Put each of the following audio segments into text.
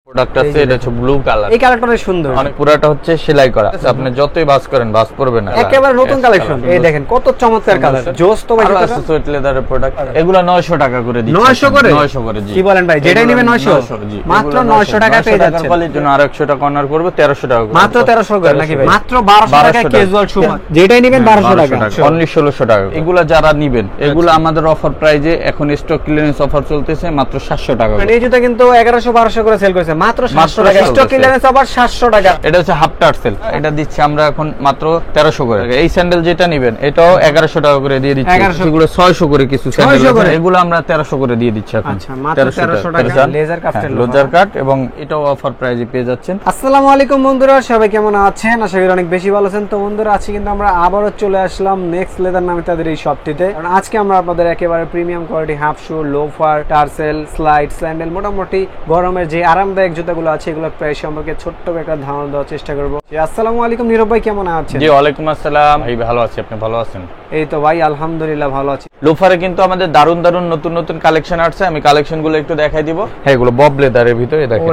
Product আছে, এটা হচ্ছে ব্লু কালার। এই কালারটা অনেক সুন্দর, অনেক পুরাটা হচ্ছে সেলাই করা। আপনি যতই ভাঁজ করেন ভাঁজ পড়বে না, একেবারে নতুন কালেকশন। এই দেখেন কত চমৎকার কালার, জোস তো ভাই। আছে সুইট লেদারের প্রোডাক্ট, এগুলো 900 টাকা করে দিচ্ছি। 900 করে? 900 করে জি। কি বলেন ভাই, যেটাই নেবেন 900 জি, মাত্র 900 টাকা পেয়ে যাচ্ছেন। কোয়ালিটির জন্য আর 100 টাকা অনার করব, 1300 টাকা করে। মাত্র 1300 করে নাকি ভাই? মাত্র 1200 টাকা ক্যাজুয়াল শু, যেটাই নেবেন 1200 টাকা, অনলি 1600 টাকা। এগুলা যারা নেবেন, এগুলো আমাদের অফার প্রাইজে এখন স্টক ক্লিয়ারেন্স অফার চলতেছে, মাত্র 700 টাকা। মানে এই জুতা কিন্তু 1100 1200 করে সেল করেছে, মাত্র 700 টাকা স্টক ক্লিয়ারেন্স অফার 700 টাকা। এটা হচ্ছে হাফ টার্সেল, এটা দিচ্ছি আমরা এখন মাত্র 1300 করে। এই স্যান্ডেল যেটা নেবেন এটাও 1100 টাকা করে দিয়ে দিচ্ছি। এগুলো 600 করে কিছু স্যান্ডেল, এগুলো আমরা 1300 করে দিয়ে দিচ্ছি এখন। আচ্ছা, মাত্র 1300 টাকা লেজার কাফটের লেজার কাট, এবং এটাও অফার প্রাইজে পেয়ে যাচ্ছেন। আসসালামু আলাইকুম বন্ধুরা, সবাই কেমন আছেন? আশা করি অনেক বেশি ভালো আছেন। তো বন্ধুরা, আজকে কিন্তু আমরা আবারো চলে আসলাম নেক্সট লেদার নামে তাদের এই শপটিতে। কারণ আজকে আমরা আপনাদের একেবারে প্রিমিয়াম কোয়ালিটি হাফ শু, লোফার, টার্সেল, স্লাইড, স্যান্ডেল, মোটামুটি গরমের যে আরামদায়ক জুতাগুলো আছে এগুলো প্রাইস সম্পর্কে ছোট্ট একটা ধারণা দেওয়ার চেষ্টা করব। আসসালামু আলাইকুম নীরব ভাই, কেমন আছেন? জি ওয়ালাইকুম আসসালাম ভাই, ভালো আছি, আপনি ভালো আছেন? এই তো ভাই আলহামদুলিল্লাহ ভালো আছি। লোফারে কিন্তু আমাদের দারুন দারুন নতুন নতুন কালেকশন আসছে, আমি কালেকশন গুলো একটু দেখাই দিব। হ্যাঁ, এগুলো বব লেদারের ভিতরে দেখেন,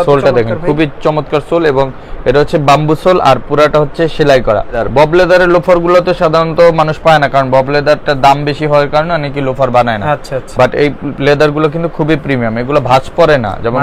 সোলটা দেখেন খুবই চমৎকার সোল, এবং এটা হচ্ছে বাম্বু সোল আর পুরাটা হচ্ছে সেলাই করা। আর বব লেদারের লোফার গুলো তো সাধারণত মানুষ পায় না, কারণ বব লেদারটার দাম বেশি হওয়ার কারণে অনেকে লোফার বানায় না। আচ্ছা আচ্ছা। বাট এই লেদার গুলো কিন্তু খুবই প্রিমিয়াম, এগুলো ভাঁজ পড়ে না, যেমন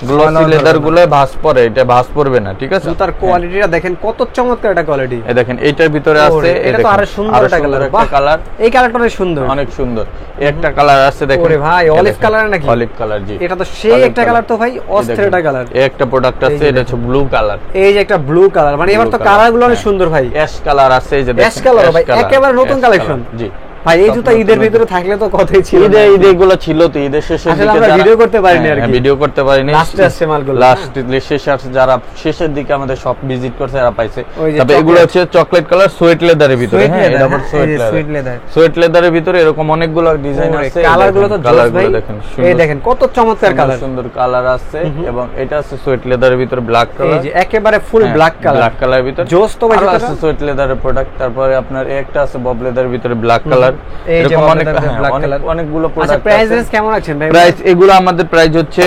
গ্লোসি লেদার গুলো ভাঁজ পড়ে, এটা ভাঁজ পড়বে না। ঠিক আছে, জুতার কোয়ালিটিটা দেখেন কত চমৎকার একটা কোয়ালিটি। এই দেখেন এইটার ভিতরে আছে, এটা তো আরো সুন্দর একটা কালার। এই কালারটা অনেক সুন্দর, অনেক সুন্দর। একটা কালার আছে দেখেন, ওরে ভাই অলিভ কালার নাকি? অলিভ কালার জি, এটা তো সেই একটা কালার তো ভাই, অস্থির একটা কালার। এই একটা প্রোডাক্ট আছে, এটা হচ্ছে ব্লু কালার। এই যে একটা ব্লু কালার, মানে এবার তো কালারগুলো অনেক সুন্দর ভাই। অ্যাশ কালার আছে, এই যে দেখেন অ্যাশ কালার ভাই, একেবারে নতুন কালেকশন জি ভাই। এই জুতা ঈদের ভিতরে থাকলে তো কথাই ছিল। ঈদে এগুলো ছিল তো, ঈদের শেষে আমরা ভিডিও করতে পারিনি আর কি, ভিডিও করতে পারিনি, লাস্টে আসছে মালগুলো। লাস্ট শেষে আসছে, যারা শেষের দিকে আমাদের সব ভিজিট করছে এরা পাইছে। তবে এগুলো হচ্ছে চকলেট কালার সুইট লেদারের ভিতরে। হ্যাঁ, এটা আবার সুইট লেদার। সুইট লেদারের ভিতরে এরকম অনেকগুলো ডিজাইন আছে, কালারগুলো তো জোস ভাই। দেখেন, এই দেখেন কত চমৎকার কালার, সুন্দর কালার আছে। এবং এটা আছে সুইট লেদারের ভিতরে ব্ল্যাক কালার, এই যে একেবারে ফুল ব্ল্যাক কালার, ব্ল্যাক কালারের ভিতরে জোস তো ভাই। এটা আছে সুইট লেদারের প্রোডাক্ট। তারপরে আপনার একটা আছে বব লেদারের ভিতরে ব্ল্যাক কালার। এরকম অনেকগুলো প্রোডাক্ট। আচ্ছা, প্রাইস রেঞ্জ কেমন আছেন ভাই? প্রাইস এগুলো আমাদের প্রাইস হচ্ছে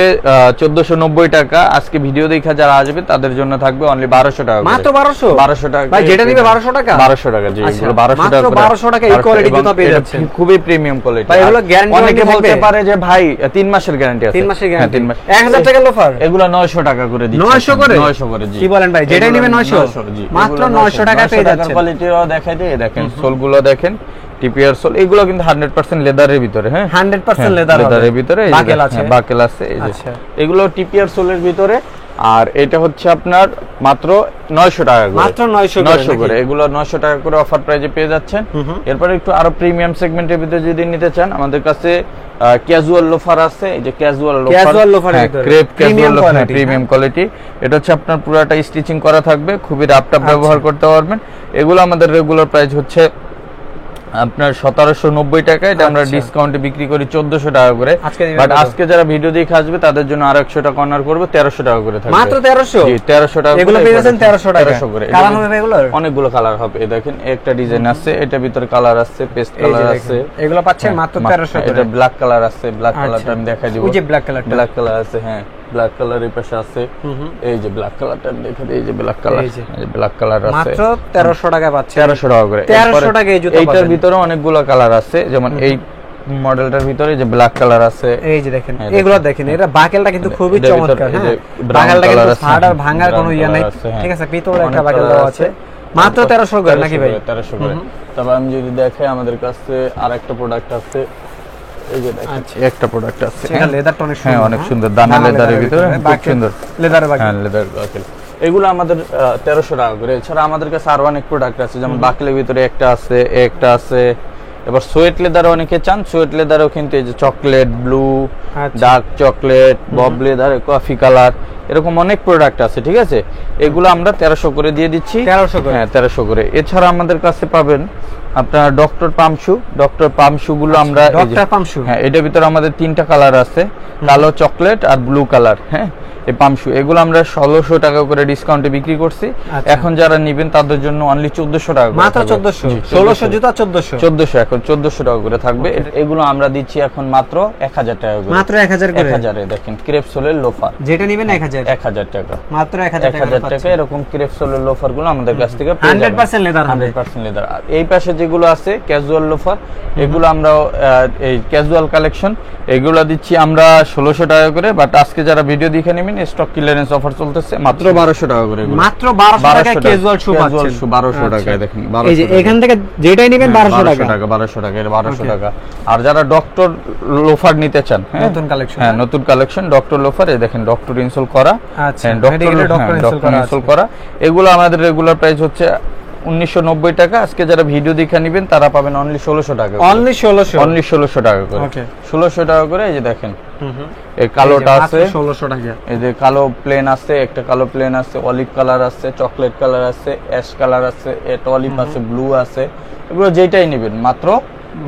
1490 টাকা। আজকে ভিডিও দেখা যারা আসবে তাদের জন্য থাকবে অনলি 1200 টাকা। মাত্র 1200 টাকা ভাই, যেটা নিবে 1200 টাকা। 1200 টাকা জি, এগুলো 1200 টাকা। মাত্র 1200 টাকা এই কোয়ালিটি জুতা পেয়ে যাচ্ছেন, খুবই প্রিমিয়াম কোয়ালিটি ভাই। এগুলো গ্যারান্টি অনেকে বলতে পারে যে ভাই 3 মাসের গ্যারান্টি আছে। 3 মাসের গ্যারান্টি, 3 মাস। 1000 টাকা লোফার, এগুলো 900 টাকা করে দিচ্ছি। 900 করে? 900 করে জি। কি বলেন ভাই, যেটাই নিবে 900 জি, মাত্র 900 টাকা পেয়ে যাচ্ছেন। কোয়ালিটিও দেখাই দেই, দেখেন সোলগুলো দেখেন, টিপিআর সোল। এগুলো কিন্তু 100% লেদারের ভিতরে। হ্যাঁ, 100% লেদারের ভিতরে বাকেল আছে, বাকেল আছে এই যে। আচ্ছা, এগুলো টিপিআর সোলের ভিতরে। আর এটা হচ্ছে আপনার মাত্র 900 টাকা করে, মাত্র 900 করে। এগুলো 900 টাকা করে অফার প্রাইজে পেয়ে যাচ্ছেন। এরপর একটু আরো প্রিমিয়াম সেগমেন্টের ভিতরে যদি নিতে চান, আমাদের কাছে ক্যাজুয়াল লোফার আছে। এই যে casual loafer, crepe casual loafer, premium quality. এটা হচ্ছে আপনার পুরোটা স্টিচিং করা থাকবে, খুবই রাফটাপ ব্যবহার করতে পারবেন। এগুলো আমাদের রেগুলার প্রাইস হচ্ছে আপনার 1790 টাকা। এটা আমরা ডিসকাউন্টে বিক্রি করি 1400 টাকা করে। বাট আজকে যারা ভিডিও দেখে আসবে তাদের জন্য আর 100 টাকা অনার করবে, 1300 টাকা করে থাকবে। মাত্র 1300? জি, 1300 টাকা। এগুলো পেয়ে যাচ্ছেন 1300 টাকা। 1300 করে। কালার হবে ভাই এগুলোর? অনেকগুলো কালার হবে। এই দেখেন একটা ডিজাইন আছে, এটা ভিতরে কালার আছে, পেস্ট কালার আছে। এগুলো পাচ্ছেন মাত্র 1300 করে। এটা ব্ল্যাক কালার আছে, ব্ল্যাক কালারটা আমি দেখাই দিব। ওই যে ব্ল্যাক কালার আছে, হ্যাঁ ব্ল্যাক কালার এই পাশে আছে। এই যে ব্ল্যাক কালারটা দেখে এই যে ব্ল্যাক কালার, এই যে ব্ল্যাক কালার আছে। মাত্র 1300 টাকা পাচ্ছেন। 1300 টাকা করে। 1300 টাকা এই জুতা পাবেন। এইটার ভিতরে অনেকগুলো কালার আছে, যেমন এই মডেলটার ভিতরে যে ব্ল্যাক কালার আছে। এই যে দেখেন, এগুলো দেখেন, এটা বাকেলটা কিন্তু খুবই চমৎকার। হ্যাঁ, বাকেলটা কিন্তু ফাটার ভাঙার কোনো ইয়া নাই। ঠিক আছে, পিতলের একটা বাকেল দেওয়া আছে। মাত্র 1300 করে নাকি ভাই? 1300 করে। তবে আমি যদি দেখাই আমাদের কাছে আরেকটা প্রোডাক্ট আছে। এই যে দেখেন একটা প্রোডাক্ট আছে, এটা লেদারটা অনেক সুন্দর। হ্যাঁ, অনেক সুন্দর, দানা লেদারের ভিতরে, খুব সুন্দর লেদারের বাকেল। হ্যাঁ, লেদার বাকেল। এগুলো আমাদের 1300 টাকা করে। এছাড়া আমাদের কাছে আরো অনেক প্রোডাক্ট আছে, যেমন বাকেলের ভিতরে একটা আছে। এবার সুয়েট লেদার অনেকে চান, সুয়েট লেদারও কিন্তু এই যে chocolate blue, dark chocolate, Bob leather, coffee colour, এরকম অনেক প্রোডাক্ট আছে। ঠিক আছে, এগুলো আমরা 1300 করে দিয়ে দিচ্ছি। 1300 করে? হ্যাঁ, 1300 করে। এছাড়া আমাদের কাছে পাবেন আপনার ডক্টর পাম শু গুলো আমরা ডক্টর পাম শু, হ্যাঁ এটার ভিতরে আমাদের 3টা কালার আছে, কালো, চকলেট আর ব্লু কালার। হ্যাঁ এই পাম শু এগুলো আমরা 1600 টাকা করে ডিসকাউন্টে বিক্রি করছি। এখন যারা নেবেন তাদের জন্য অনলি 1400 টাকা করে, মাত্র 1400। 1600 জুতা 1400 এখন 1400 টাকা করে থাকবে। এগুলো আমরা দিচ্ছি এখন মাত্র 1000 টাকা করে, মাত্র 1000 করে। 1000 এ দেখেন ক্রেপ সোলের লোফার, যেটা নেবেন 1000 টাকা, মাত্র 1000 টাকা। এরকম ক্রেপ সোলের লোফার গুলো আমাদের কাছ থেকে 100% লেদার, 100% লেদার। আর এই পাশে যেগুলো আছে ক্যাজুয়াল লোফার, এগুলো আমরা এই ক্যাজুয়াল কালেকশন এগুলো দিচ্ছি আমরা 1600 টাকা করে। বাট আজকে যারা ভিডিও দেখে নেবেন স্টক ক্লিয়ারেন্স অফার চলতেছে মাত্র 1200 টাকা করে, মাত্র 1200 টাকায় ক্যাজুয়াল শু পাচ্ছেন। 1200 টাকায় দেখেন, এই যে এখান থেকে যেটাই নেবেন 1200 টাকা, 1200 টাকা, এর 1200 টাকা। আর যারা ডক্টর লোফার নিতে চান, নতুন কালেকশন, হ্যাঁ নতুন কালেকশন ডক্টর লোফার, এই দেখেন ডক্টর ইনসোল করা, আচ্ছা ডক্টর ইনসোল করা। এগুলো আমাদের রেগুলার প্রাইস হচ্ছে 1990 টাকা। আজকে যারা ভিডিও দেখে নেবেন তারা পাবেন অনলি 1600 টাকা, অনলি 1600 টাকা করে, ওকে 1600 টাকা করে। এই যে দেখেন এই কালোটা আছে 1600 টাকা, এই যে কালো প্লেন আছে, একটা কালো প্লেন আছে, অলিভ কালার আছে, চকলেট কালার আছে, অ্যাশ কালার আছে, এটা অলিভ আছে, ব্লু আছে। এগুলো যেটাই নেবেন মাত্র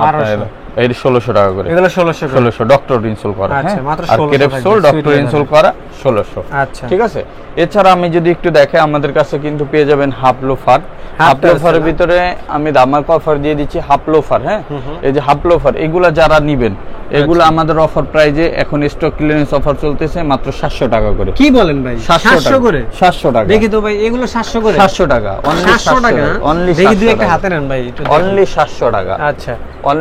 1200, এই 1600 টাকা করে, এগুলো 1600 ডক্টর ইনসোল করা। আচ্ছা মাত্র 1600 আর ক্রেপসোল ডক্টর ইনসোল করা 1600। আচ্ছা ঠিক আছে। এছাড়া আমি যদি একটু দেখে আমাদের কাছে কিন্তু পেয়ে যাবেন হাফ লোফার। হাফ লোফারের ভিতরে আমি ধামাকা অফার দিয়ে দিচ্ছি হাফ লোফার। হ্যাঁ এই যে হাফ লোফার এগুলা যারা নেবেন এগুলো আমাদের অফার প্রাইজে এখন স্টক ক্লিয়ারেন্স অফার চলতেছে মাত্র 700 টাকা করে। কি বলেন ভাই, 700 করে? 700 টাকা দেখি তো ভাই, এগুলো 700 করে, 700 টাকা, অনলি 700 টাকা, অনলি দেখি দুই একটা হাতে নেন ভাই, অনলি 700 টাকা। আচ্ছা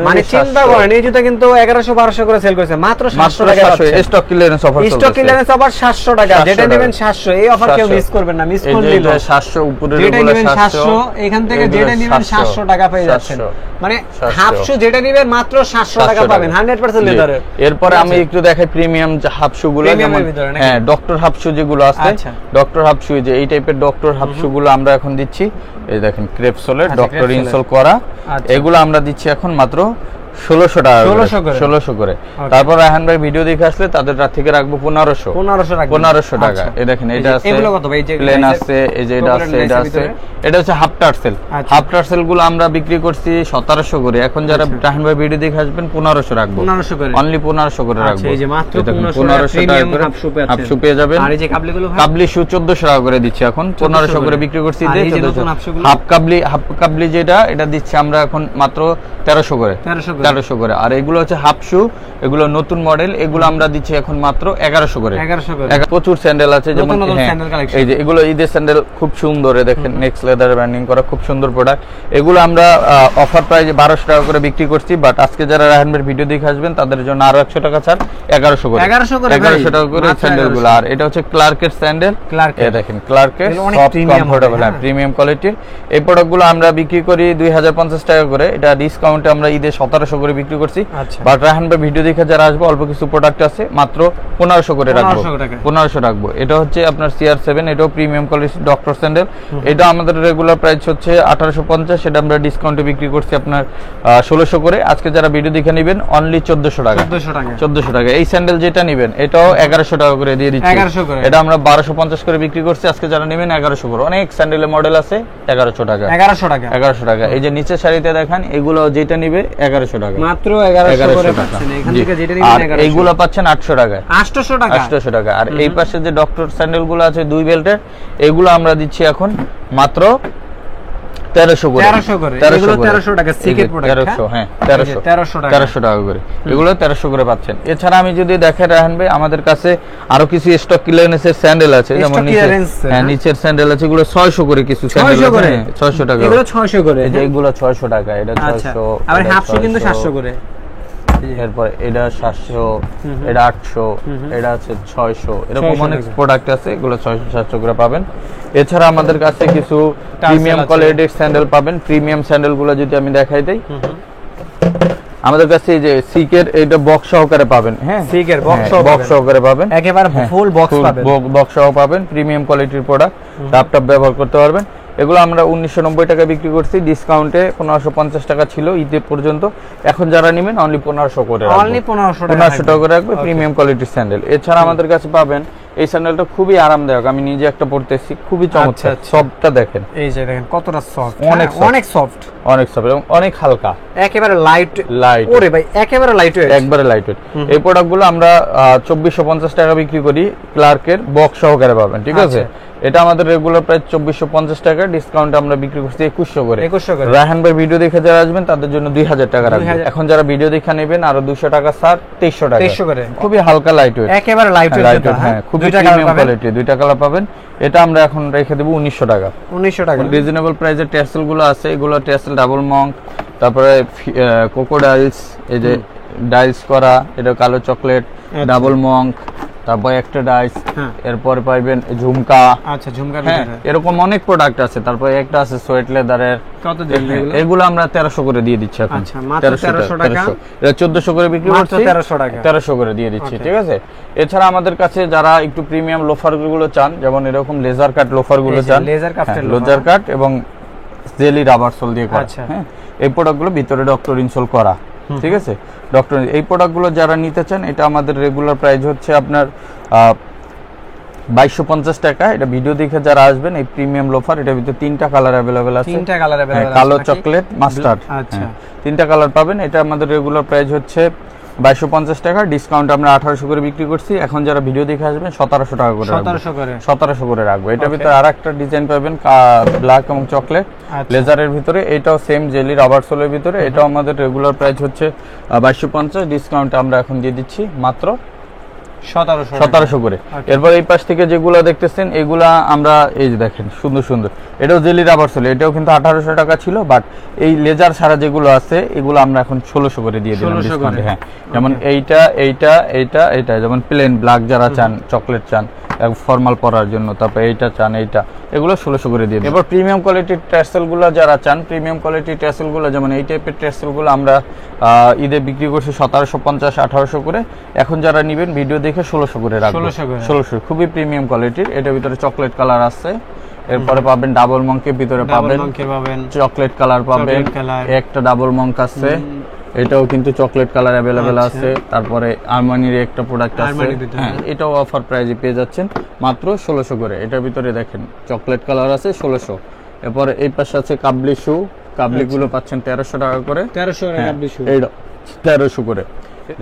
মানে চিন্তা করেন, এই জুতা কিন্তু 1100-1200 করে সেল করেছে, মাত্র 700 টাকা স্টক ক্লিয়ারেন্স অফার চলতেছে। স্টক ক্লিয়ারেন্স অফার 700 টাকা, যেটা নেবেন 700। এই অফার কেউ মিস করবেন না, মিস করলে 700 উপরের যেটা গুলো নেবেন 700, এখান থেকে যেটা নেবেন 700 টাকা পেয়ে যাচ্ছেন। মানে হাফ শু যেটা নেবেন মাত্র 700 টাকা পাবেন, 100% লেদারের। এরপরে আমি একটু দেখাই প্রিমিয়াম হাফ শু গুলো, যেমন হ্যাঁ ডক্টর হাফ শু যেগুলো আছে, ডক্টর হাফ শু যে এই টাইপের ডক্টর হাফ শু গুলো আমরা এখন দিচ্ছি। এই দেখেন ক্রেপ সোলের ডক্টর ইনসোল করা, এগুলো আমরা দিচ্ছি এখন মাত্র 1600 টাকা, 1600 করে। তারপর রায়হান ভাই ভিডিও দেখে আসলে তাদের রাত থেকে রাখবো 1500 টাকা। এই দেখেন এটা আছে, এগুলো কত ভাই? প্লেন আছে, এই যে এটা আছে, এটা আছে, এটা হচ্ছে হাফ টার্সেল। হাফ টার্সেল গুলো আমরা বিক্রি করছি 1700 করে। এখন যারা রায়হান ভাই ভিডিও দেখে আসবেন 1500 রাখবো, 1500 করে, অনলি 1500 করে রাখবো। এই যে মাত্র 1500 টাকা করে হাফ শু পেয়ে যাবেন। আর এই যে কাবলিগুলো, কাবলি শু 1400 টাকা করে দিচ্ছি এখন, 1500 করে বিক্রি করছি। হাফ কাবলি যেটা এটা দিচ্ছি আমরা এখন মাত্র 1300 করে, 1300 করে। আর এগুলো হচ্ছে হাফ শু, এগুলো নতুন মডেল, এগুলো আমরা দিচ্ছি এখন মাত্র 1100 করে, 1100 করে। প্রচুর স্যান্ডেল আছে, যেমন এই যে এগুলো ঈদের স্যান্ডেল খুব সুন্দর, দেখেন নেক্সট লেদার ব্র্যান্ডিং করা, খুব সুন্দর প্রোডাক্ট। এগুলো আমরা অফার প্রাইসে 1200 টাকা করে বিক্রি করছি। বাট আজকে যারা রায়হান ভাইয়ের ভিডিও দেখে আসবেন তাদের জন্য আরো 100 টাকা ছাড়, 1100 করে, 1100 টাকা করে স্যান্ডেল গুলো। আর এটা হচ্ছে ক্লার্কের স্যান্ডেল, এই দেখেন ক্লার্কের সফট কমফোর্টেবল, হ্যাঁ প্রিমিয়াম কোয়ালিটির। এই প্রোডাক্টগুলো আমরা বিক্রি করি 2050 টাকা করে, এটা ডিসকাউন্টে আমরা ঈদে 1700 করে বিক্রি করছি। বাট রায়হান ভাই ভিডিও দেখে যারা আসবে অল্প কিছু প্রোডাক্ট আছে মাত্র 1500 করে রাখবো, 1500 রাখবো। এটা হচ্ছে আপনার CR7, এটাও প্রিমিয়াম কোয়ালিটি ডক্টর স্যান্ডেল। এটা আমাদের রেগুলার প্রাইস হচ্ছে 1850, সেটা আমরা ডিসকাউন্টে বিক্রি করছি আপনার 1600 করে। আজকে যারা ভিডিও দেখে নেবেন অনলি 1400 টাকা, 1400 টাকা। এই স্যান্ডেল যেটা নেবেন এটাও 1100 টাকা করে দিয়ে দিচ্ছি, এটা আমরা 1250 করে বিক্রি করছি। আজকে যারা নেবেন 1100 করে। অনেক স্যান্ডেলের মডেল আছে 1100 টাকা, 1100 টাকা। এই যে নিচের সারিতে দেখেন এগুলো যেটা নিবে 1100 টাকা, মাত্র 1100 করে পাচ্ছেন। এখান থেকে যেটা নিবেন 1100, এইগুলো পাচ্ছেন 800 টাকা, 800 টাকা। আর এই পাশে যে ডক্টর স্যান্ডেল গুলো আছে 2 বেল্টের, এগুলো আমরা দিচ্ছি এখন মাত্র 1300 করে, 1300 টাকা সিকেট প্রোডাক্ট, 1300, হ্যাঁ 1300 টাকা করে, এগুলো 1300 করে পাচ্ছেন। এছাড়া আমি যদি দেখেন রায়হান ভাই আমাদের কাছে আরো কিছু স্টক ক্লিয়ারেন্সের স্যান্ডেল আছে, যেমন নিচের স্যান্ডেল আছে, এগুলো 600 করে কিছু স্যান্ডেল আছে, 600 টাকা, এগুলো 600 করে, এই যে এগুলো 600 টাকা, এটা 600, আর হাফ শু কিন্তু 700 করে। এরপর এটা 700, এটা 800, এটা আছে 600, এরকম অনেক প্রোডাক্ট আছে, এগুলো 600-700 করে পাবেন। এছাড়া আমাদের কাছে কিছু প্রিমিয়াম কোয়ালিটির স্যান্ডেল পাবেন। প্রিমিয়াম স্যান্ডেল গুলো যদি আমি দেখাই দেই, আমাদের কাছে এই যে সিকের এটা বক্স সহকারে পাবেন, হ্যাঁ সিকের বক্স সহকারে পাবেন, একেবারে ফুল বক্স পাবেন, বক্স সহ পাবেন, প্রিমিয়াম কোয়ালিটির প্রোডাক্ট, ল্যাপটপ ব্যবহার করতে পারবেন। এগুলো আমরা 1990 টাকা বিক্রি করছি, ডিসকাউন্টে 1550 টাকা ছিল ঈদের পর্যন্ত। এখন যারা নেবেন অনলি 1500 করে, অনলি 1500 টাকা করে রাখবে প্রিমিয়াম কোয়ালিটির স্যান্ডেল। এছাড়া আমাদের কাছে পাবেন এই স্যান্ডেলটা খুবই আরামদায়ক, আমি নিজে একটা পড়তেছি, খুবই চমৎকার। সফটটা দেখেন, এই যে দেখেন কতটা সফট, অনেক সফট এবং অনেক হালকা, একেবারে লাইট। লাইট, ওরে ভাই একেবারে লাইট ওয়েট, একবারে লাইট ওয়েট। এই প্রোডাক্টগুলো আমরা 2450 টাকা বিক্রি করি, ক্লার্কের বক্স সহকারে পাবেন, ঠিক আছে। এটা আমাদের রেগুলার প্রাইস 2450 টাকা, ডিসকাউন্ট আমরা বিক্রি করছি 2100 করে। রায়হান ভাই ভিডিও দেখে যারা আসবেন তাদের জন্য 2000 টাকা রাখবেন। এখন যারা ভিডিও দেখে নেবেন আরো 200 টাকা ছাড়, 2300 টাকা, 2300 করে। খুবই হালকা লাইট ওয়েট, একেবারে লাইট ওয়েট, হ্যাঁ, খুবই প্রিমিয়াম কোয়ালিটি। দুইটা কালার পাবেন। এটা আমরা এখন রেখে দেব 1900 টাকা। 1900 টাকা রিজনেবল প্রাইসের টেসেল গুলো আছে, এগুলো টেসেল ডাবল মঙ্ক, তারপরে কোকোডাইলস, এই যে ডাইস করা, এটা কালো চকলেট, ডাবল মঙ্ক, তারপর একটা ডাইস, এরপর পাইবেন ঝুমকা। আচ্ছা, ঝুমকা এরকম অনেক প্রোডাক্ট আছে। তারপর একটা আছে সোয়েট লেদারের, কত দিন এগুলো আমরা 1300 করে দিয়ে দিচ্ছি এখন। আচ্ছা, মাত্র 1300 টাকা। এটা 1400 করে বিক্রি করছি, মাত্র 1300 টাকা, 1300 করে দিয়ে দিচ্ছি, ঠিক আছে। এছাড়া আমাদের কাছে যারা একটু প্রিমিয়াম লোফার গুলো চান, যেমন এরকম লেজার কাট লোফার গুলো চান, লেজার কাট এবং জেলি রাবার সোল দিয়ে করা, হ্যাঁ, এই প্রোডাক্টগুলো ভিতরে ডক্টর ইনসোল করা, ঠিক আছে। ডক্টর এই প্রোডাক্টগুলো যারা নিতে চান, এটা আমাদের রেগুলার প্রাইস হচ্ছে আপনার 2250 টাকা। এটা ভিডিও দেখে যারা আসবেন, এই প্রিমিয়াম লোফার, এটার ভিতরে 3টা কালার अवेलेबल আছে, 3টা কালার अवेलेबल আছে, কালো চকলেট মাস্টার্ড, আচ্ছা 3টা কালার পাবেন। এটা আমাদের রেগুলার প্রাইস হচ্ছে 2250 টাকা, ডিসকাউন্ট আমরা 1800 করে বিক্রি করছি। এখন যারা ভিডিও দেখে আসবেন 1700 টাকা করে, 1700 করে রাখবো। এটার ভিতরে আরেকটা ডিজাইন পাবেন ব্ল্যাক এবং চকলেট লেজারের ভিতরে, এটাও সেম জেলি রাবার সোলের ভিতরে। এটাও আমাদের রেগুলার প্রাইস হচ্ছে 2250, ডিসকাউন্ট আমরা এখন দিয়ে দিচ্ছি মাত্র 1700 করে। এরপর এই পাশ থেকে যেগুলো দেখতেছেন, এগুলা আমরা এই যে দেখেন সুন্দর সুন্দর, এটাও জেলি রাবার সোল, এটাও কিন্তু 1800 টাকা ছিল, বাট এই লেজার ছাড়া যেগুলো আছে এগুলো আমরা এখন 1600 করে দিয়ে দিলাম ডিসকাউন্টে। হ্যাঁ, যেমন এইটা যেমন প্লেন ব্ল্যাক যারা চান, চকলেট চান ফর্মাল পরার জন্য, তারপর এইটা চান, এইটা, এগুলো 1600 করে দিয়ে দিই। এবার প্রিমিয়াম কোয়ালিটির ট্যাসেলগুলো যারা চান, প্রিমিয়াম কোয়ালিটির ট্যাসেলগুলো যেমন এই টাইপের ট্যাসেলগুলো আমরা ঈদে বিক্রি করছি 1750 1800 করে। এখন যারা নেবেন ভিডিও দেখে 1600 করে রাখবেন, 1600, খুবই প্রিমিয়াম কোয়ালিটির। এটার ভিতরে চকলেট কালার আছে, এরপরে পাবেন ডাবল মঙ্কের ভিতরে পাবেন চকলেট কালার পাবেন, একটা ডাবল মঙ্ক আছে, এটাও কিন্তু চকলেট কালার अवेलेबल আছে। তারপরে আরমানির একটা প্রোডাক্ট আছে, হ্যাঁ, এটাও অফার প্রাইসে পেয়ে যাচ্ছেন মাত্র 1600 করে। এটার ভিতরে দেখেন চকলেট কালার আছে 1600। এরপরে এই পাশে আছে কাবলি শু, কাবলি গুলো পাচ্ছেন 1300 টাকা করে, 1300 টাকা কাবলি শু, এইটা 1300 করে।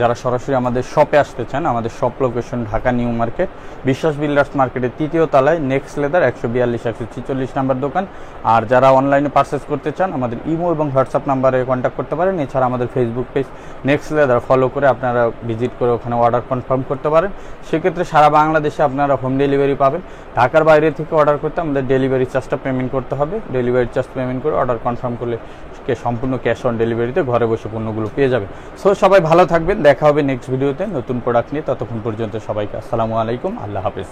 যারা সরাসরি আমাদের শপে আসতে চান, আমাদের shop location Dhaka new market, বিশ্বাস বিল্ডার্স মার্কেটের 3য় তলায়, নেক্সট লেদার 142 146 নাম্বার দোকান। আর যারা অনলাইনে পারচেস করতে চান, আমাদের ইমো এবং হোয়াটসঅ্যাপ নাম্বারে কন্ট্যাক্ট করতে পারেন। এছাড়া আমাদের Facebook page next leather follow করে আপনারা ভিজিট করে ওখানে অর্ডার কনফার্ম করতে পারেন। সেক্ষেত্রে সারা বাংলাদেশে আপনারা হোম ডেলিভারি পাবেন। ঢাকার বাইরে থেকে অর্ডার করতে আমাদের ডেলিভারি চার্জটা পেমেন্ট করতে হবে। ডেলিভারি চার্জ পেমেন্ট করে অর্ডার কনফার্ম করলে সম্পূর্ণ ক্যাশ অন ডেলিভারিতে ঘরে বসে পণ্যগুলো পেয়ে যাবেন। সো সবাই ভালো থাকবেন, দেখা হবে নেক্সট ভিডিওতে নতুন প্রোডাক্ট নিয়ে। ততক্ষণ পর্যন্ত সবাইকে আসসালামু আলাইকুম, আল্লাহ হাফেজ।